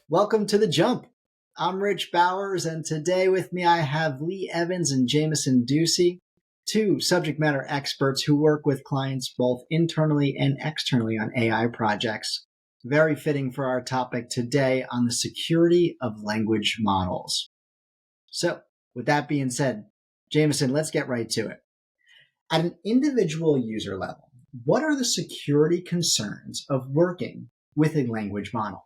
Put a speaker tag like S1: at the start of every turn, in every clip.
S1: Welcome to The Jump. I'm Rich Bowers, and today with me I have Lee Evans and Jamison Ducey, two subject matter experts who work with clients both internally and externally on AI projects. Very fitting for our topic today on the security of language models. So, with that being said, Jamison, let's get right to it. At an individual user level, what are the security concerns of working with a language model?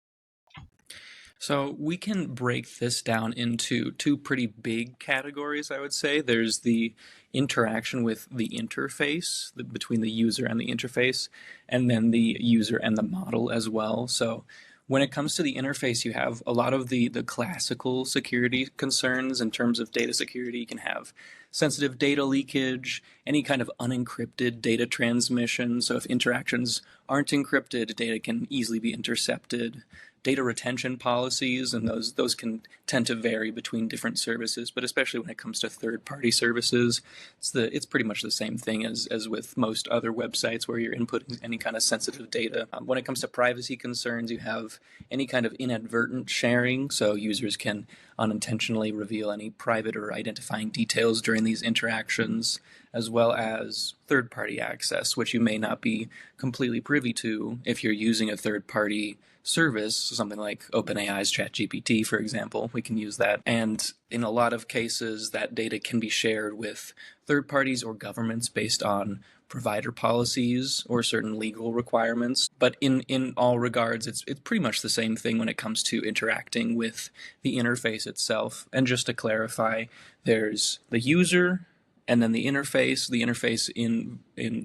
S2: So we can break this down into two pretty big categories, I would say. There's the interaction with the interface between the user and the interface, and then the user and the model as well. So when it comes to the interface, you have a lot of the classical security concerns in terms of data security. You can have sensitive data leakage, any kind of unencrypted data transmission. So if interactions aren't encrypted, data can easily be intercepted. Data retention policies, and those can tend to vary between different services, but especially when it comes to third-party services, it's pretty much the same thing as with most other websites where you're inputting any kind of sensitive data. When it comes to privacy concerns, you have any kind of inadvertent sharing, so users can unintentionally reveal any private or identifying details during these interactions, as well as third-party access, which you may not be completely privy to if you're using a third-party service, something like OpenAI's ChatGPT, for example. We can use that. And in a lot of cases, that data can be shared with third parties or governments based on provider policies or certain legal requirements. But in all regards, it's pretty much the same thing when it comes to interacting with the interface itself. And just to clarify, there's the user and then the interface. The interface in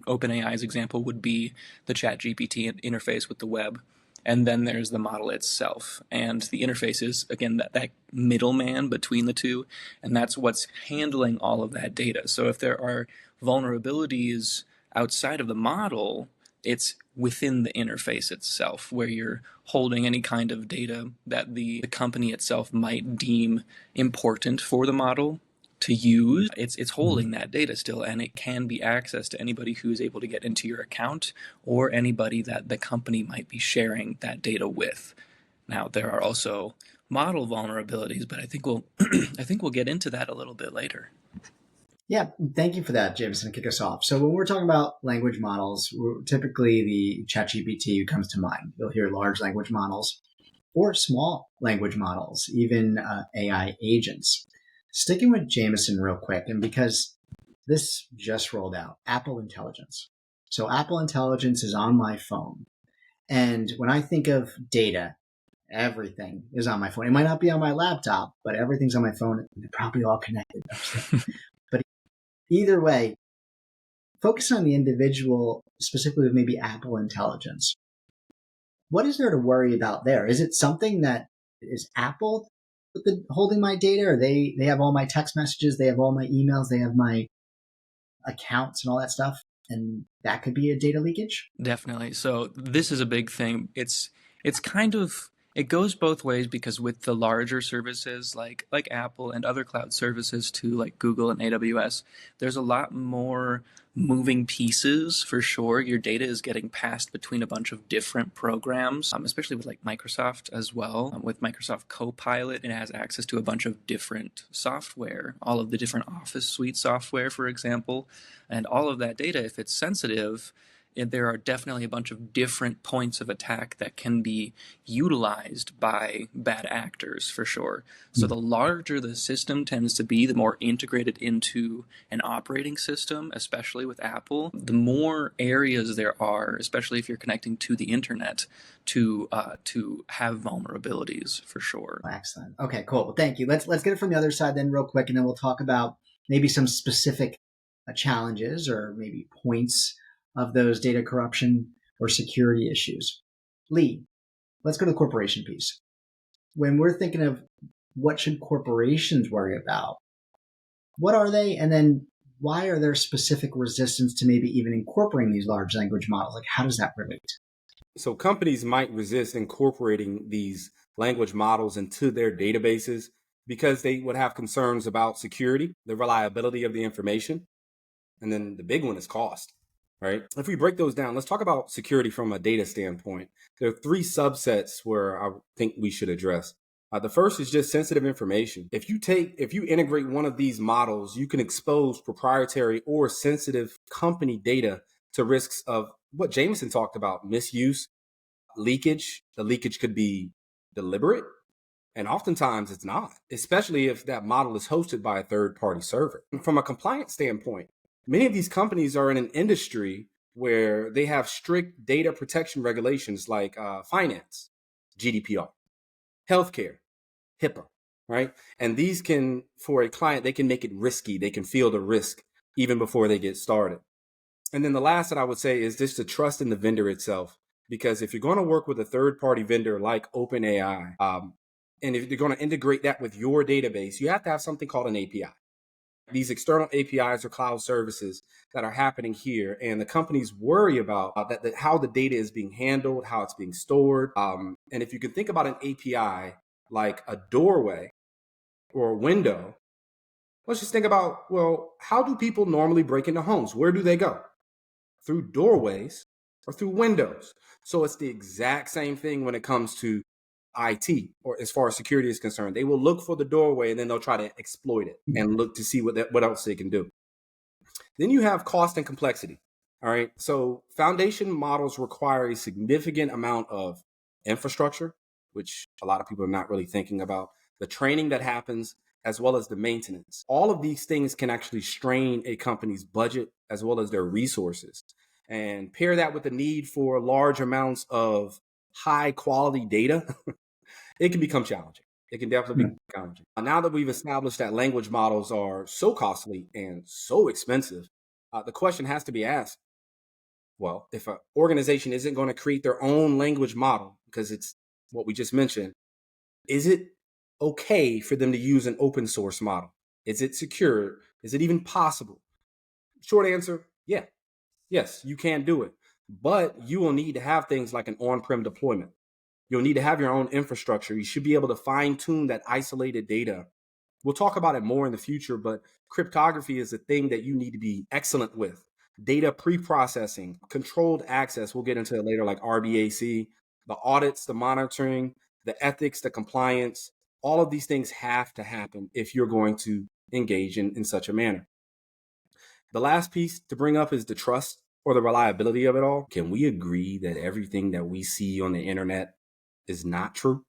S2: OpenAI's example would be the ChatGPT interface with the web. And then there's the model itself. And the interface is, again, that middleman between the two. And that's what's handling all of that data. So if there are vulnerabilities outside of the model, it's within the interface itself, where you're holding any kind of data that the company itself might deem important for the model to use. It's holding that data still, and it can be accessed to anybody who's able to get into your account or anybody that the company might be sharing that data with. Now, there are also model vulnerabilities, but I think we'll I think we'll get into that a little bit later.
S1: Yeah, thank you for that, Jamison, to kick us off. So when we're talking about language models, typically the ChatGPT comes to mind. You'll hear large language models or small language models, even AI agents. Sticking with Jamison real quick, and because this just rolled out, Apple Intelligence. So Apple Intelligence is on my phone. And when I think of data, everything is on my phone. It might not be on my laptop, but everything's on my phone. They're probably all connected. But either way, focus on the individual, specifically with maybe Apple Intelligence. What is there to worry about there? Is it something that is Apple holding my data, or they have all my text messages, they have all my emails, they have my accounts and all that stuff, and that could be a data leakage?
S2: Definitely. So this is a big thing. It's kind of, it goes both ways, because with the larger services like Apple and other cloud services too, like Google and AWS, there's a lot more moving pieces for sure. Your data is getting passed between a bunch of different programs, especially with like Microsoft as well. With Microsoft Copilot, it has access to a bunch of different software, all of the different Office suite software, for example, and all of that data, if it's sensitive, there are definitely a bunch of different points of attack that can be utilized by bad actors, for sure. So the larger the system tends to be, the more integrated into an operating system, especially with Apple, the more areas there are, especially if you're connecting to the internet, to have vulnerabilities, for sure.
S1: Excellent. Okay, cool. Well, thank you. Let's get it from the other side then real quick, and then we'll talk about maybe some specific challenges or maybe points of those data corruption or security issues. Lee, let's go to the corporation piece. When we're thinking of what should corporations worry about, what are they? And then why are there specific resistance to maybe even incorporating these large language models? Like, how does that relate?
S3: So companies might resist incorporating these language models into their databases because they would have concerns about security, the reliability of the information, and then the big one is cost. right? If we break those down, let's talk about security from a data standpoint. There are three subsets where I think we should address. The first is just sensitive information. If you integrate one of these models, you can expose proprietary or sensitive company data to risks of what Jamison talked about: misuse, leakage. The leakage could be deliberate, and oftentimes it's not, especially if that model is hosted by a third-party server. From a compliance standpoint, many of these companies are in an industry where they have strict data protection regulations like finance, GDPR, healthcare, HIPAA, right? And these can, for a client, they can make it risky. They can feel the risk even before they get started. And then the last that I would say is just the trust in the vendor itself. Because if you're going to work with a third-party vendor like OpenAI, and if you're going to integrate that with your database, you have to have something called an API. These external APIs or cloud services that are happening here, and the companies worry about how the data is being handled, how it's being stored. And if you can think about an API like a doorway or a window, let's just think about, well, how do people normally break into homes? Where do they go? Through doorways or through windows. So it's the exact same thing when it comes to IT, or as far as security is concerned. They will look for the doorway and then they'll try to exploit it and look to see what else they can do. Then you have cost and complexity. All right. So foundation models require a significant amount of infrastructure, which a lot of people are not really thinking about, the training that happens, as well as the maintenance. All of these things can actually strain a company's budget as well as their resources. And pair that with the need for large amounts of high quality data, it can become challenging. It can definitely be challenging. Now that we've established that language models are so costly and so expensive, the question has to be asked, well, if an organization isn't going to create their own language model, because it's what we just mentioned, is it okay for them to use an open source model? Is it secure? Is it even possible? Short answer, yeah. Yes, you can do it. But you will need to have things like an on-prem deployment. You'll need to have your own infrastructure. You should be able to fine-tune that isolated data. We'll talk about it more in the future, but cryptography is a thing that you need to be excellent with. Data pre-processing, controlled access, we'll get into it later, like RBAC, the audits, the monitoring, the ethics, the compliance. All of these things have to happen if you're going to engage in such a manner. The last piece to bring up is the trust or the reliability of it all. Can we agree that everything that we see on the internet is not true?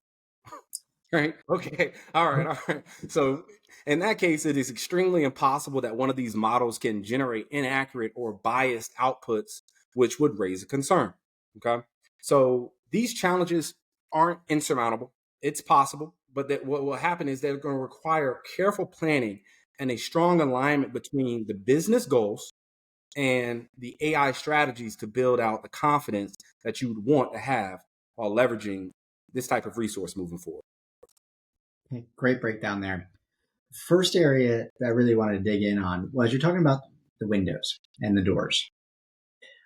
S3: Right? Okay. All right. All right. So in that case, it is extremely impossible that one of these models can generate inaccurate or biased outputs, which would raise a concern. Okay. So these challenges aren't insurmountable. It's possible, but that what will happen is they're going to require careful planning and a strong alignment between the business goals and the AI strategies to build out the confidence that you would want to have while leveraging this type of resource moving forward.
S1: Okay, great breakdown there. First area that I really wanted to dig in on was you're talking about the windows and the doors.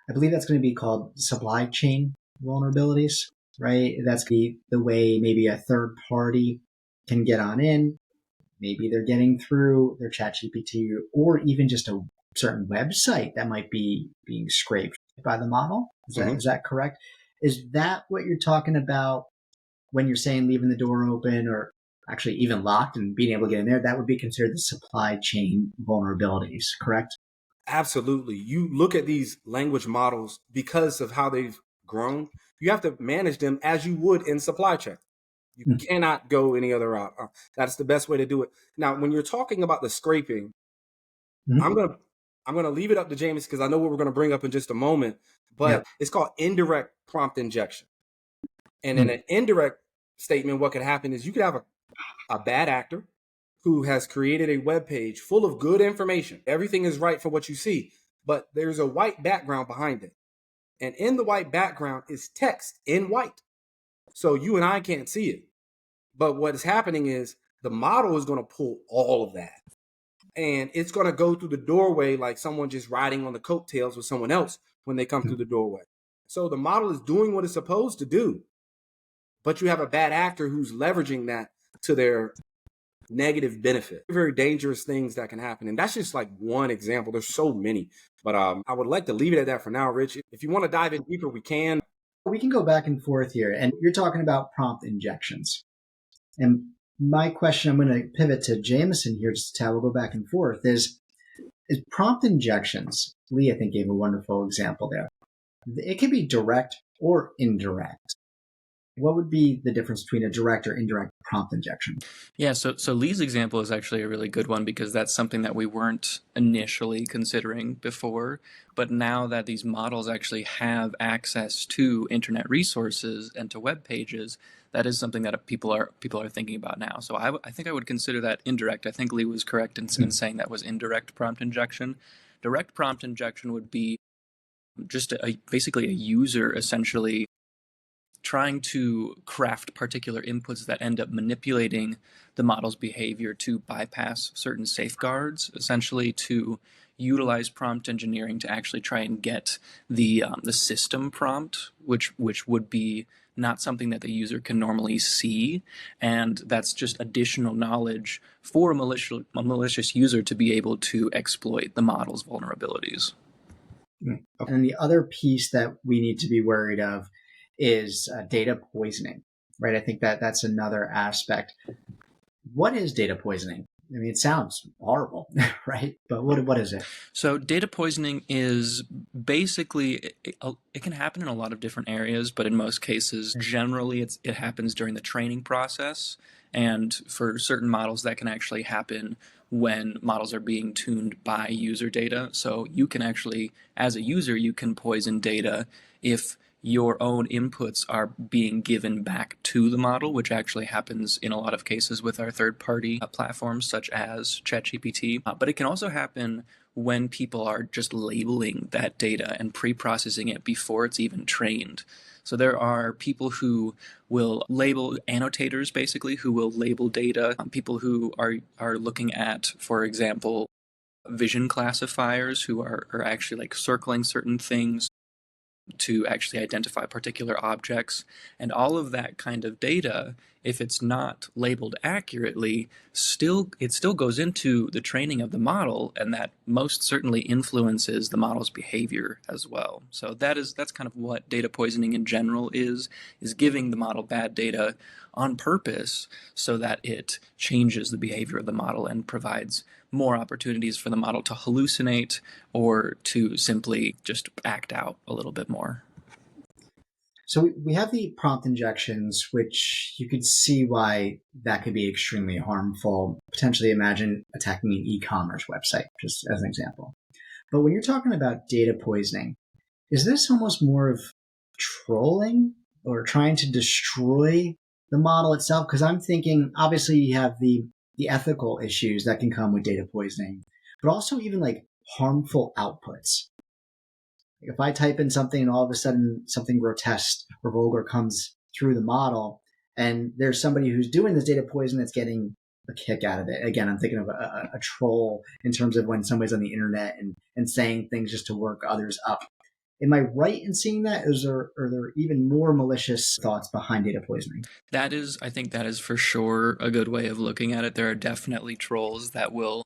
S1: I believe that's going to be called supply chain vulnerabilities, right? That's going to be the way maybe a third party can get on in. Maybe they're getting through their ChatGPT or even just a certain website that might be being scraped by the model. Is that correct? Is that what you're talking about when you're saying leaving the door open or actually even locked and being able to get in there? That would be considered the supply chain vulnerabilities, correct?
S3: Absolutely. You look at these language models because of how they've grown. You have to manage them as you would in supply chain. You cannot go any other route. That's the best way to do it. Now, when you're talking about the scraping, I'm gonna leave it up to James because I know what we're gonna bring up in just a moment. But it's called indirect prompt injection. And in an indirect statement, what could happen is you could have a bad actor who has created a web page full of good information. Everything is right for what you see, but there's a white background behind it. And in the white background is text in white. So you and I can't see it. But what is happening is the model is going to pull all of that. And it's going to go through the doorway like someone just riding on the coattails with someone else when they come through the doorway. So the model is doing what it's supposed to do. But you have a bad actor who's leveraging that to their negative benefit. Very dangerous things that can happen. And that's just like one example. There's so many. But I would like to leave it at that for now, Rich. If you want to dive in deeper, we can.
S1: We can go back and forth here. And you're talking about prompt injections. And my question, I'm going to pivot to Jamison here, just to we'll go back and forth, is prompt injections. Lee, I think, gave a wonderful example there. It can be direct or indirect. What would be the difference between a direct or indirect prompt injection?
S2: Yeah, so Lee's example is actually a really good one because that's something that we weren't initially considering before. But now that these models actually have access to internet resources and to web pages, that is something that people are thinking about now. So I think I would consider that indirect. I think Lee was correct in saying that was indirect prompt injection. Direct prompt injection would be just basically a user essentially trying to craft particular inputs that end up manipulating the model's behavior to bypass certain safeguards, essentially to utilize prompt engineering to actually try and get the system prompt, which would be not something that the user can normally see, and that's just additional knowledge for a malicious user to be able to exploit the model's vulnerabilities.
S1: And the other piece that we need to be worried of is data poisoning, right? I think that's another aspect. What is data poisoning? I mean, it sounds horrible, right? But what is it?
S2: So data poisoning is basically, it can happen in a lot of different areas, but in most cases, generally it happens during the training process. And for certain models, that can actually happen when models are being tuned by user data. So you can actually, as a user, you can poison data if your own inputs are being given back to the model, which actually happens in a lot of cases with our third-party platforms such as ChatGPT. But it can also happen when people are just labeling that data and pre-processing it before it's even trained. So there are people who will label, annotators basically, who will label data, people who are looking at, for example, vision classifiers, who are actually like circling certain things to actually identify particular objects. And all of that kind of data, if it's not labeled accurately, it still goes into the training of the model, and that most certainly influences the model's behavior as well. So that's kind of what data poisoning in general is giving the model bad data on purpose so that it changes the behavior of the model and provides more opportunities for the model to hallucinate or to simply just act out a little bit more.
S1: So we have the prompt injections, which you could see why that could be extremely harmful. Potentially imagine attacking an e-commerce website, just as an example. But when you're talking about data poisoning, is this almost more of trolling or trying to destroy the model itself? Because I'm thinking, obviously, you have the ethical issues that can come with data poisoning, but also even like harmful outputs. If I type in something and all of a sudden something grotesque or vulgar comes through the model, and there's somebody who's doing this data poison that's getting a kick out of it. Again, I'm thinking of a troll in terms of when somebody's on the internet and saying things just to work others up. Am I right in seeing that? Are there even more malicious thoughts behind data poisoning?
S2: I think that is for sure a good way of looking at it. There are definitely trolls that will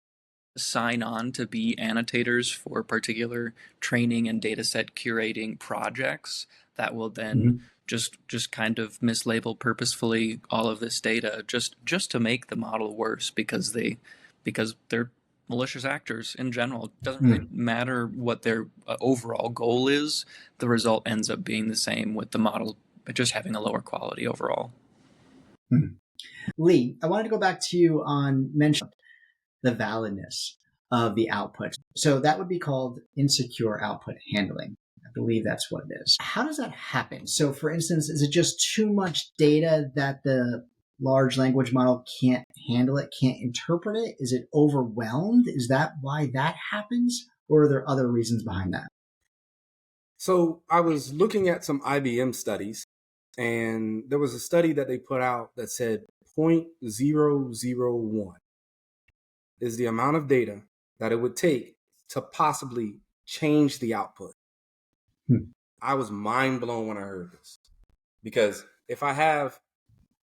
S2: sign on to be annotators for particular training and dataset curating projects that will then just kind of mislabel purposefully all of this data just to make the model worse because they're malicious actors in general. It doesn't really matter what their overall goal is. The result ends up being the same with the model just having a lower quality overall.
S1: Lee, I wanted to go back to you on mention the validness of the output. So that would be called insecure output handling. I believe that's what it is. How does that happen? So for instance, is it just too much data that the large language model can't handle it, can't interpret it? Is it overwhelmed? Is that why that happens? Or are there other reasons behind that?
S3: So I was looking at some IBM studies, and there was a study that they put out that said 0.001 is the amount of data that it would take to possibly change the output. I was mind blown when I heard this, because if I have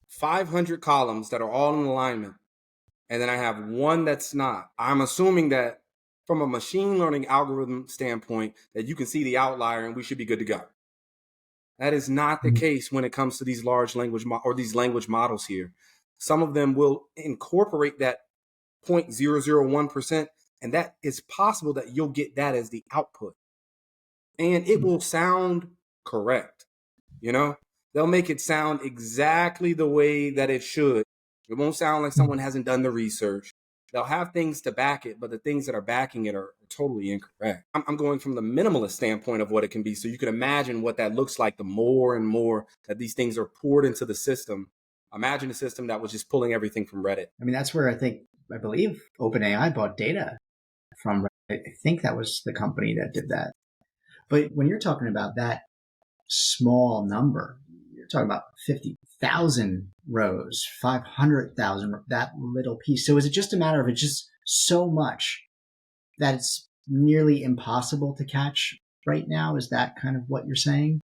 S3: 500 columns that are all in alignment and then I have one that's not, I'm assuming that from a machine learning algorithm standpoint, that you can see the outlier and we should be good to go. That is not the case when it comes to these large language or these language models here. Some of them will incorporate that 0.001%, and that is possible that you'll get that as the output. And it will sound correct. You know, they'll make it sound exactly the way that it should. It won't sound like someone hasn't done the research. They'll have things to back it, but the things that are backing it are totally incorrect. I'm going from the minimalist standpoint of what it can be. So you can imagine what that looks like the more and more that these things are poured into the system. Imagine a system that was just pulling everything from Reddit.
S1: I mean, that's where I believe OpenAI bought data from Reddit. I think that was the company that did that. But when you're talking about that small number, you're talking about 50,000 rows, 500,000, that little piece. So is it just a matter of it's just so much that it's nearly impossible to catch right now? Is that kind of what you're saying?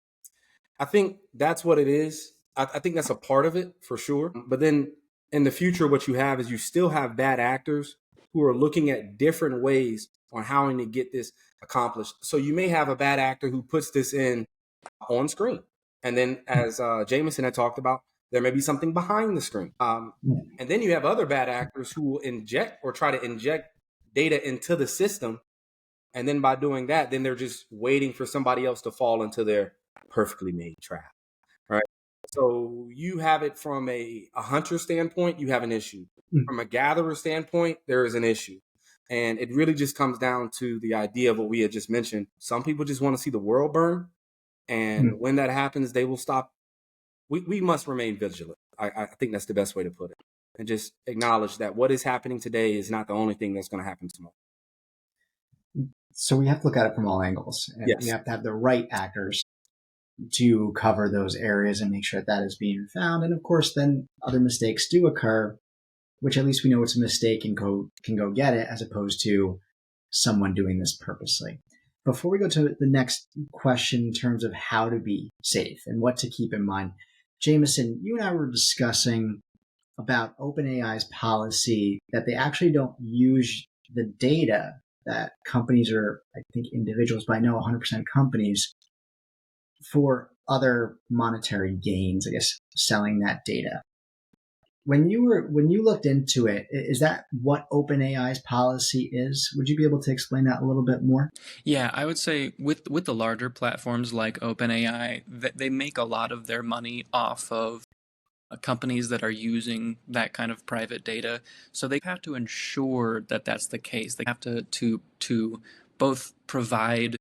S3: I think that's what it is. I think that's a part of it for sure. But then in the future, what you have is you still have bad actors who are looking at different ways on how to get this accomplished. So you may have a bad actor who puts this in on screen. And then as Jamison had talked about, there may be something behind the screen. And then you have other bad actors who will inject or try to inject data into the system. And then by doing that, then they're just waiting for somebody else to fall into their perfectly made trap, right? So you have it from a hunter standpoint, you have an issue. From a gatherer standpoint, there is an issue. And it really just comes down to the idea of what we had just mentioned. Some people just want to see the world burn. And when that happens, they will stop. We must remain vigilant. I think that's the best way to put it. And just acknowledge that what is happening today is not the only thing that's going to happen tomorrow.
S1: So we have to look at it from all angles. And
S3: Yes.
S1: we have to have the right actors to cover those areas and make sure that is being found. And of course, then other mistakes do occur, which at least we know it's a mistake and can go get it, as opposed to someone doing this purposely. Before we go to the next question in terms of how to be safe and what to keep in mind, Jamison, you and I were discussing about OpenAI's policy that they actually don't use the data that companies are, I think individuals, but I know 100% companies, for other monetary gains, I guess, selling that data. When you looked into it, is that what OpenAI's policy is? Would you be able to explain that a little bit more?
S2: Yeah, I would say with the larger platforms like OpenAI, they make a lot of their money off of companies that are using that kind of private data. So they have to ensure that that's the case. They have to both provide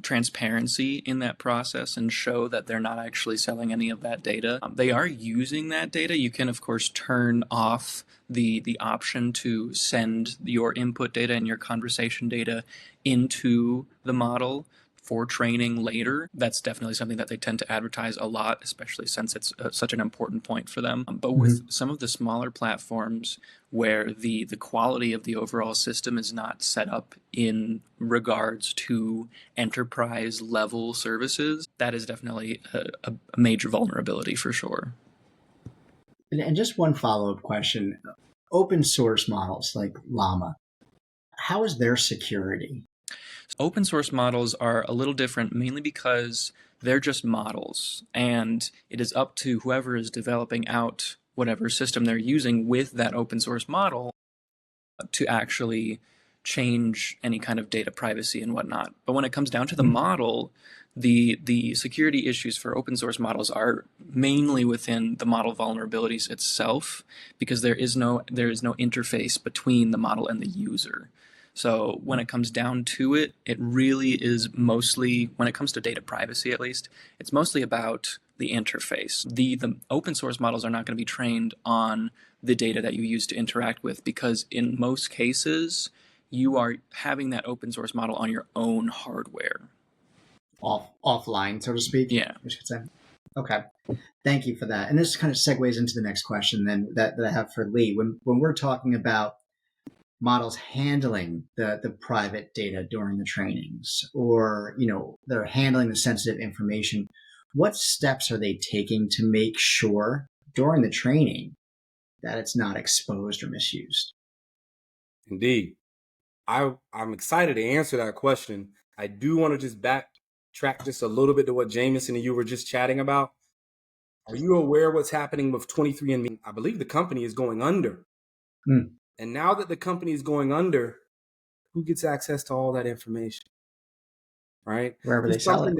S2: transparency in that process and show that they're not actually selling any of that data. They are using that data. You can, of course, turn off the option to send your input data and your conversation data into the model for training later. That's definitely something that they tend to advertise a lot, especially since it's such an important point for them. But with some of the smaller platforms where the quality of the overall system is not set up in regards to enterprise level services, that is definitely a major vulnerability for sure.
S1: And just one follow-up question. Open source models like Llama, how is their security?
S2: Open source models are a little different, mainly because they're just models, and it is up to whoever is developing out whatever system they're using with that open source model to actually change any kind of data privacy and whatnot. But when it comes down to the model, the security issues for open source models are mainly within the model vulnerabilities itself, because there is no interface between the model and the user. So when it comes down to it, it really is mostly, when it comes to data privacy at least, it's mostly about the interface. The open source models are not going to be trained on the data that you use to interact with, because in most cases, you are having that open source model on your own hardware.
S1: Offline, so to speak?
S2: Yeah.
S1: I should say. Okay. Thank you for that. And this kind of segues into the next question then that I have for Lee. When we're talking about models handling the private data during the trainings, or they're handling the sensitive information, what steps are they taking to make sure during the training that it's not exposed or misused?
S3: Indeed. I'm excited to answer that question. I do want to just backtrack just a little bit to what Jamison and you were just chatting about. Are you aware what's happening with 23andMe? I believe the company is going under. And now that the company is going under, who gets access to all that information? Right?
S1: Wherever they sell it.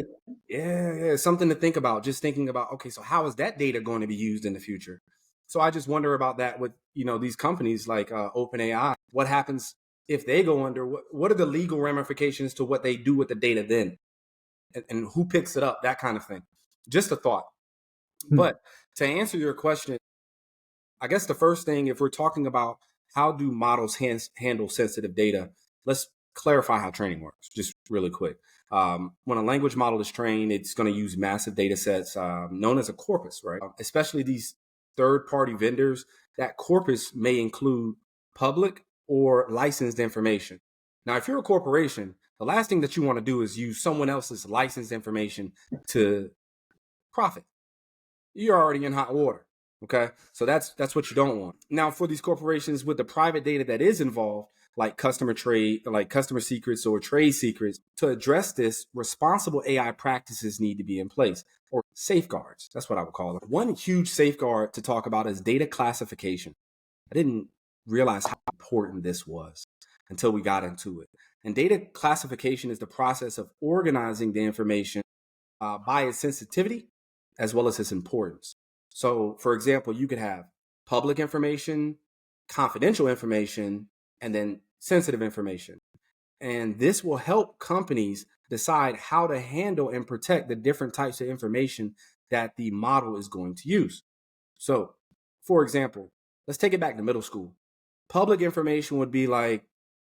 S3: Yeah, something to think about. Just thinking about, okay, so how is that data going to be used in the future? So I just wonder about that with, these companies like OpenAI. What happens if they go under? What are the legal ramifications to what they do with the data then? And who picks it up? That kind of thing. Just a thought. But to answer your question, I guess the first thing, if we're talking about how do models handle sensitive data, let's clarify how training works, just really quick. When a language model is trained, it's going to use massive data sets known as a corpus, right? Especially these third-party vendors, that corpus may include public or licensed information. Now, if you're a corporation, the last thing that you want to do is use someone else's licensed information to profit. You're already in hot water. Okay, so that's what you don't want. Now, for these corporations with the private data that is involved, like customer secrets or trade secrets, to address this, responsible AI practices need to be in place, or safeguards. That's what I would call them. One huge safeguard to talk about is data classification. I didn't realize how important this was until we got into it. And data classification is the process of organizing the information by its sensitivity as well as its importance. So, for example, you could have public information, confidential information, and then sensitive information. And this will help companies decide how to handle and protect the different types of information that the model is going to use. So, for example, let's take it back to middle school. Public information would be like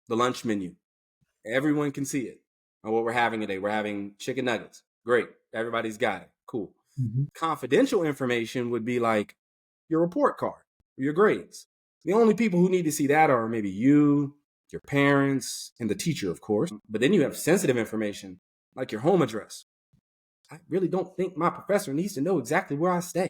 S3: the lunch menu. Everyone can see it. And what we're having today, we're having chicken nuggets. Great. Everybody's got it. Cool. Confidential information would be like your report card, your grades. The only people who need to see that are maybe you, your parents, and the teacher, of course. But then you have sensitive information like your home address. I really don't think my professor needs to know exactly where I stay.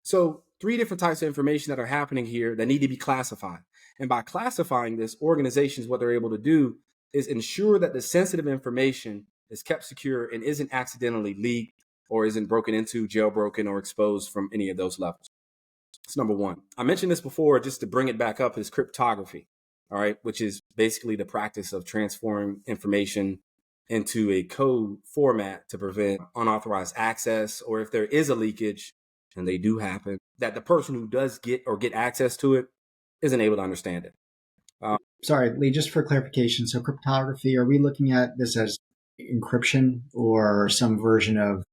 S3: So 3 different types of information that are happening here that need to be classified. And by classifying this, organizations, what they're able to do is ensure that the sensitive information is kept secure and isn't accidentally leaked or isn't broken into, jailbroken, or exposed from any of those levels. That's number one. I mentioned this before, just to bring it back up, is cryptography, all right, which is basically the practice of transforming information into a code format to prevent unauthorized access, or if there is a leakage, and they do happen, that the person who does get access to it isn't able to understand it.
S1: Sorry, Lee, just for clarification. So cryptography, are we looking at this as encryption or some version of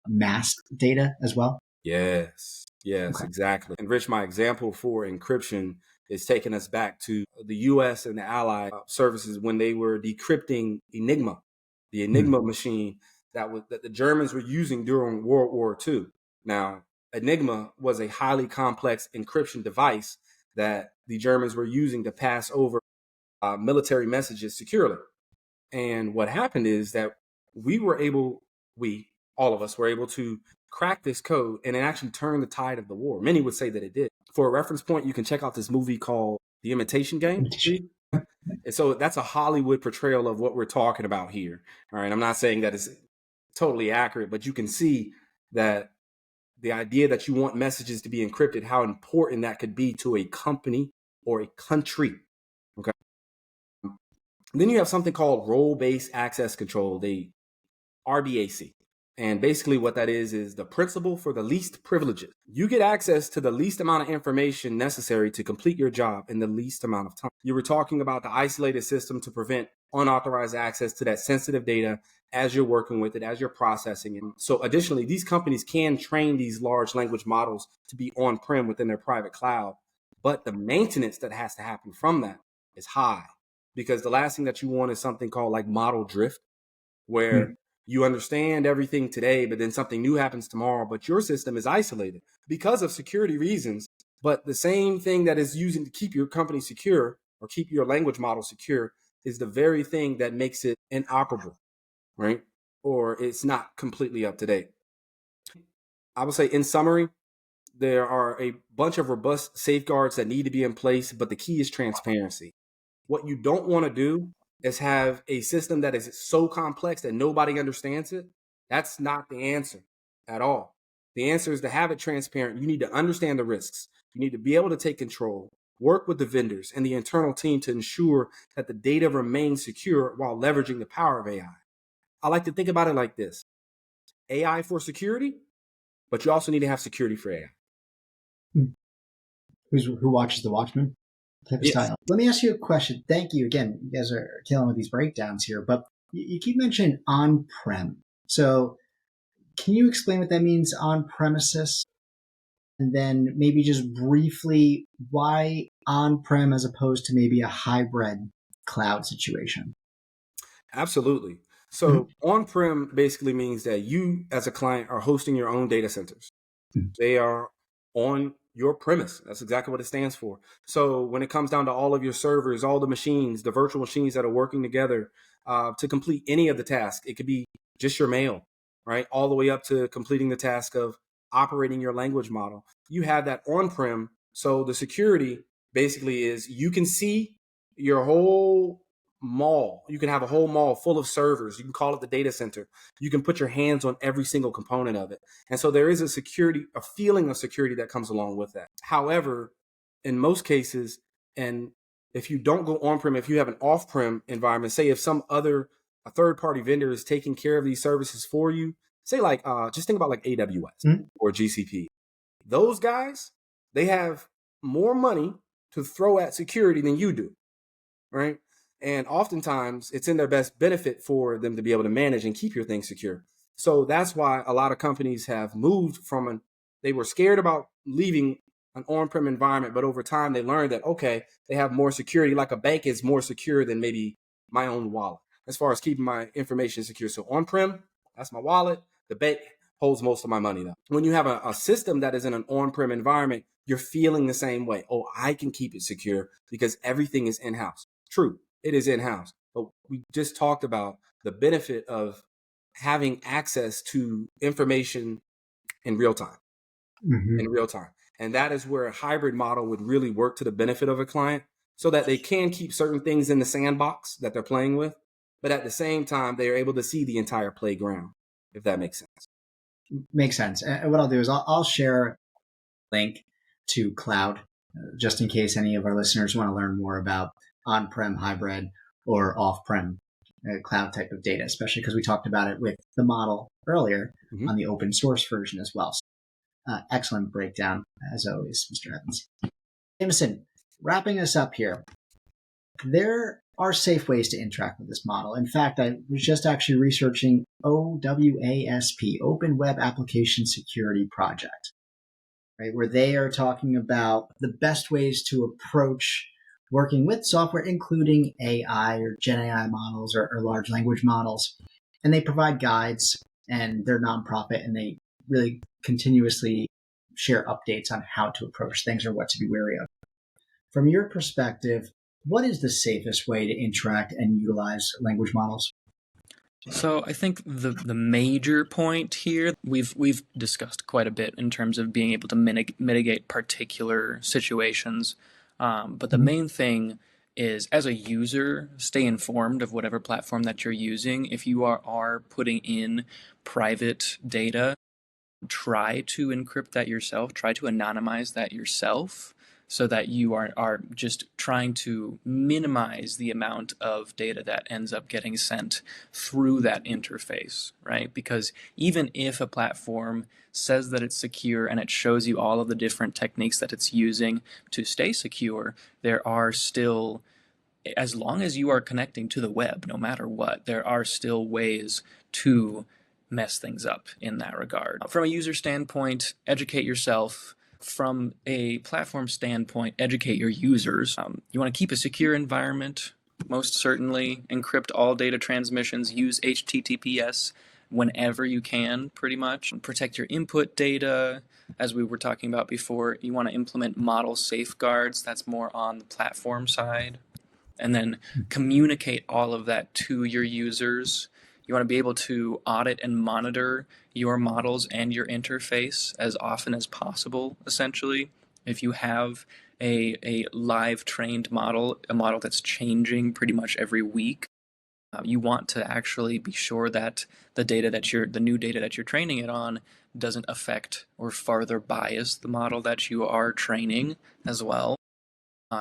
S1: masked data as well?
S3: Yes, okay. Exactly. And Rich, my example for encryption is taking us back to the US and the Allied services when they were decrypting Enigma, the Enigma machine that the Germans were using during World War II. Now, Enigma was a highly complex encryption device that the Germans were using to pass over military messages securely. And what happened is that all of us were able to crack this code, and it actually turned the tide of the war. Many would say that it did. For a reference point, you can check out this movie called The Imitation Game. And so that's a Hollywood portrayal of what we're talking about here. All right. I'm not saying that it's totally accurate, but you can see that the idea that you want messages to be encrypted, how important that could be to a company or a country. Okay. Then you have something called role-based access control, the RBAC. And basically what that is the principle for the least privileges. You get access to the least amount of information necessary to complete your job in the least amount of time. You were talking about the isolated system to prevent unauthorized access to that sensitive data as you're working with it, as you're processing it. So additionally, these companies can train these large language models to be on-prem within their private cloud, but the maintenance that has to happen from that is high, because the last thing that you want is something called like model drift, where you understand everything today, but then something new happens tomorrow, but your system is isolated because of security reasons. But the same thing that is using to keep your company secure or keep your language model secure is the very thing that makes it inoperable, right? Or it's not completely up to date. I would say, in summary, there are a bunch of robust safeguards that need to be in place, but the key is transparency. What you don't want to do is have a system that is so complex that nobody understands it. That's not the answer at all. The answer is to have it transparent. You need to understand the risks. You need to be able to take control, work with the vendors and the internal team to ensure that the data remains secure while leveraging the power of AI. I like to think about it like this: AI for security, but you also need to have security for AI.
S1: Who watches The Watchmen type of
S3: Yes.
S1: style. Let me ask you a question. Thank you again. You guys are killing with these breakdowns here, but you keep mentioning on-prem. So can you explain what that means on premises? And then maybe just briefly, why on-prem as opposed to maybe a hybrid cloud situation?
S3: Absolutely. So on-prem basically means that you as a client are hosting your own data centers. They are on your premise. That's exactly what it stands for. So when it comes down to all of your servers, all the machines, the virtual machines that are working together to complete any of the tasks, it could be just your mail, right? All the way up to completing the task of operating your language model. You have that on-prem. So the security basically is you can see your whole mall. You can have a whole mall full of servers. You can call it the data center. You can put your hands on every single component of it. And so there is a feeling of security that comes along with that. However, in most cases, and if you don't go on-prem, if you have an off-prem environment, say if a third-party vendor is taking care of these services for you, say like, just think about like AWS or GCP. Those guys, they have more money to throw at security than you do, right? And oftentimes it's in their best benefit for them to be able to manage and keep your things secure. So that's why a lot of companies have moved they were scared about leaving an on-prem environment, but over time they learned that, okay, they have more security. Like a bank is more secure than maybe my own wallet as far as keeping my information secure. So on-prem, that's my wallet. The bank holds most of my money though. When you have a system that is in an on-prem environment, you're feeling the same way. Oh, I can keep it secure because everything is in-house. True, it is in-house. But we just talked about the benefit of having access to information in real time. And that is where a hybrid model would really work to the benefit of a client so that they can keep certain things in the sandbox that they're playing with. But at the same time, they are able to see the entire playground, if that makes sense.
S1: Makes sense. And what I'll do is I'll share a link to cloud just in case any of our listeners want to learn more about on-prem, hybrid, or off-prem cloud type of data, especially because we talked about it with the model earlier on the open source version as well. So, excellent breakdown, as always, Mr. Evans. Jamison, wrapping us up here, there are safe ways to interact with this model. In fact, I was just actually researching OWASP, Open Web Application Security Project, right, where they are talking about the best ways to approach working with software, including AI or Gen AI models or large language models. And they provide guides, and they're nonprofit, and they really continuously share updates on how to approach things or what to be wary of. From your perspective, what is the safest way to interact and utilize language models?
S2: So I think the major point here we've discussed quite a bit in terms of being able to mitigate particular situations, but the main thing is, as a user, stay informed of whatever platform that you're using. If you are putting in private data, try to encrypt that yourself, try to anonymize that yourself, so that you are just trying to minimize the amount of data that ends up getting sent through that interface, right? Because even if a platform says that it's secure and it shows you all of the different techniques that it's using to stay secure, there are still, as long as you are connecting to the web, no matter what, there are still ways to mess things up in that regard. From a user standpoint, educate yourself. From a platform standpoint, educate your users. You want to keep a secure environment, most certainly. Encrypt all data transmissions. Use HTTPS whenever you can, pretty much. Protect your input data. As we were talking about before, you want to implement model safeguards. That's more on the platform side. And then communicate all of that to your users. You want to be able to audit and monitor your models and your interface as often as possible, essentially. If you have a live trained model, a model that's changing pretty much every week, you want to actually be sure that the new data that you're training it on doesn't affect or further bias the model that you are training as well.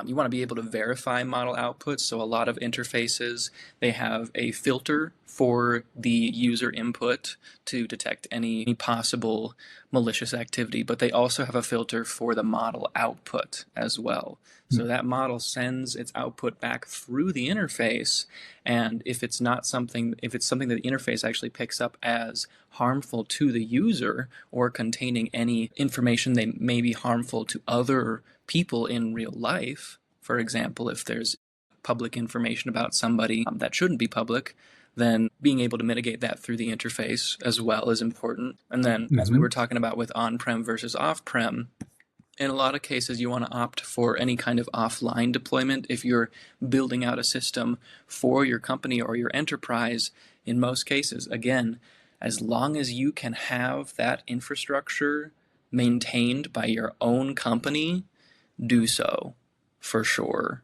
S2: You want to be able to verify model outputs. So a lot of interfaces, they have a filter for the user input to detect any possible malicious activity, but they also have a filter for the model output as well. So that model sends its output back through the interface, and if it's something that the interface actually picks up as harmful to the user or containing any information that may be harmful to other people in real life, for example, if there's public information about somebody that shouldn't be public, then being able to mitigate that through the interface as well is important. And then, as we were talking about with on-prem versus off-prem, in a lot of cases, you want to opt for any kind of offline deployment if you're building out a system for your company or your enterprise. In most cases, again, as long as you can have that infrastructure maintained by your own company, do so, for sure.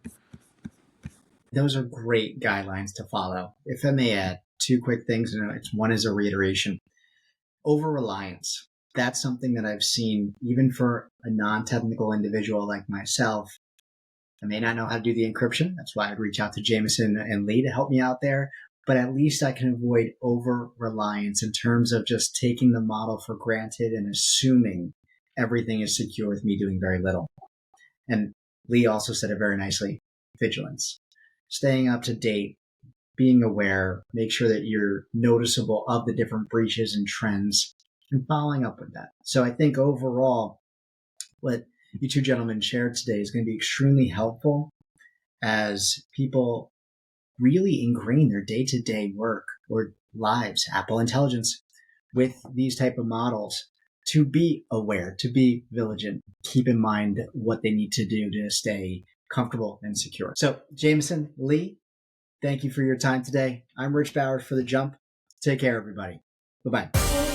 S1: Those are great guidelines to follow. If I may add two quick things, one is a reiteration. Over-reliance. That's something that I've seen even for a non-technical individual like myself. I may not know how to do the encryption. That's why I'd reach out to Jamison and Lee to help me out there. But at least I can avoid over-reliance in terms of just taking the model for granted and assuming everything is secure with me doing very little. And Lee also said it very nicely, vigilance. Staying up to date, being aware, make sure that you're noticeable of the different breaches and trends and following up with that. So I think overall, what you two gentlemen shared today is going to be extremely helpful as people really ingrain their day-to-day work or lives, Apple Intelligence, with these type of models to be aware, to be vigilant, keep in mind what they need to do to stay comfortable and secure. So Jamison, Lee, thank you for your time today. I'm Rich Bowers for The Jump. Take care, everybody. Bye-bye.